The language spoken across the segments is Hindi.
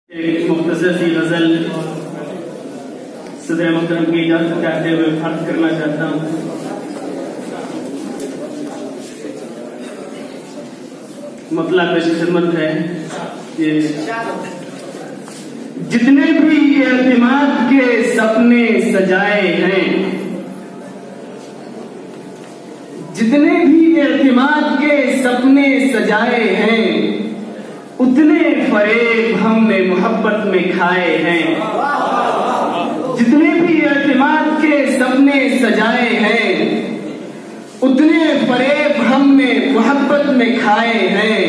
एक मुख्तसर सी गजल सदर मोहतरम की इजाजत चाहते हुए अर्ज करना चाहता हूँ। मतलब पेश खिदमत है ये जितने भी एतिमाद के सपने सजाए हैं, जितने भी एतिमाद के सपने सजाए हैं, उतने फरेब हमने मोहब्बत में खाए हैं। जितने भी एतिमाद के सपने सजाए हैं, उतने फरेब हमने मोहब्बत में खाए हैं।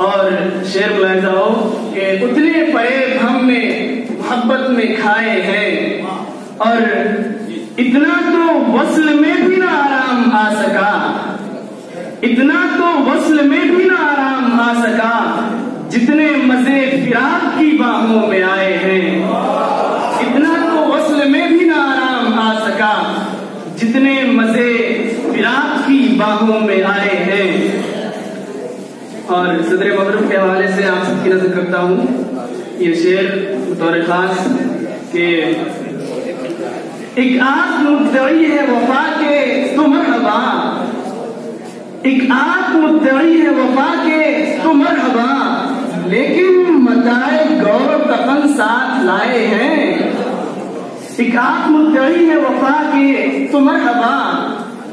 और शेर बुलाया हो कि उतने फरेब हमने मोहब्बत में खाए हैं, और इतना तो वस्ल में भी ना आराम आ सका, इतना तो वस्ल में भी ना आराम आ सका, जितने मजे फिराक की बाहों में आए हैं। इतना तो वस्ल में भी ना आराम आ सका, जितने मजे फिराक की बाहों में आए हैं। और सदर मोहतरम के हवाले से आप सबकी नजर करता हूँ ये शेर बतौर खास के एक आंख मुद्दई है वफा के तो मरहबा, एक आंख मुद्दई है वफा के तो मरहबा, लेकिन मताए गौरव कफन साथ लाए हैं। एक आंख मुद्दई है वफा के तो मरहबा,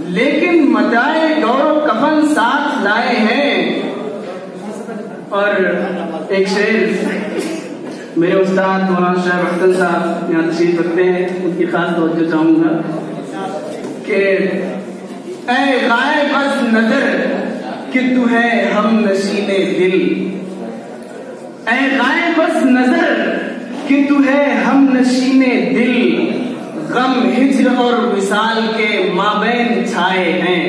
लेकिन मताए गौरव कफन साथ लाए हैं। और एक शेर मेरे उस्ताद मौलाना शाह अख्तर साहब यहाँ तशरीफ रखते हैं, उनकी खास तवज्जो चाहूंगा कि ऐ गायब बस नजर कि तू है हम नशीने दिल, ऐ गायब बस नजर कि तू है हम नशीने दिल, गम हिज्र और विसाल के माबैन छाए हैं।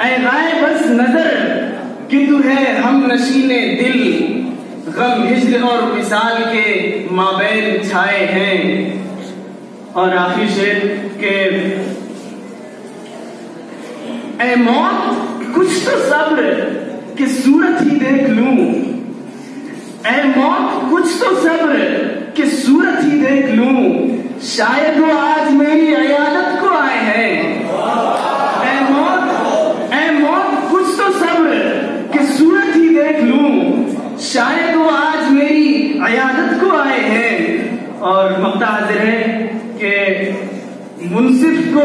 ऐ गायब बस नजर कि तू है हम नशीने दिल, गम हिज्र और विसाल के माबैन छाए हैं। और आखिरी शेर के ऐ मौत कुछ तो सब्र कि सूरत ही देख लूं, ऐ मौत कुछ तो सब्र कि सूरत ही देख लूं, शायद वो आज मेरी इयादत को आए हैं। ऐ मौत कुछ तो सब्र कि सूरत ही देख लूं, शायद वो आज मेरी इयादत को आए हैं। और मक्ता हाजिर है कि मुंसिफ को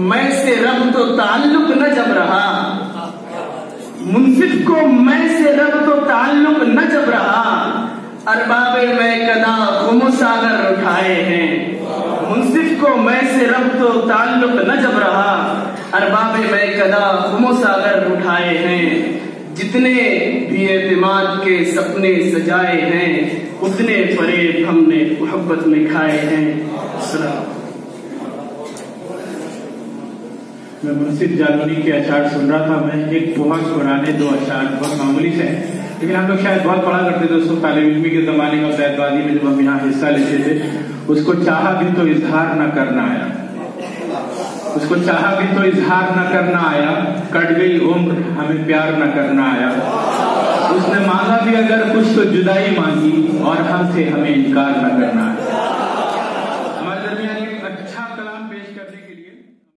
मैं से रब तो ताल्लुक न जब रहा, मुंसिफ को मैं से रब तो ताल्लुक न जब रहा, अरबाबे मैं कदा गुमो सागर उठाए हैं। मुंसिफ को मैं से रब तो ताल्लुक न जब रहा, अरबाबे मैं कदा गुमो सागर उठाए हैं। जितने भी एतिमाद के सपने सजाए हैं, उतने फरेब हमने मोहब्बत में खाए हैं। मैं मुंसिफ जालूनी के अशार सुन रहा था। मैं एक पोहा पुराने दो अशार बहुत मामूली से हैं, लेकिन हम लोग शायद बहुत पढ़ा करते थे उसको तालिब इल्मी के जमाने में, बैतवादी में जब हम यहाँ हिस्सा लेते थे। उसको चाहा भी तो इजहार न करना आया, उसको चाहा भी तो इजहार न करना आया, कट गई उम्र हमें प्यार न करना आया। उसने मांगा भी अगर कुछ तो जुदाई मांगी, और हमसे हमें इनकार न करना आया।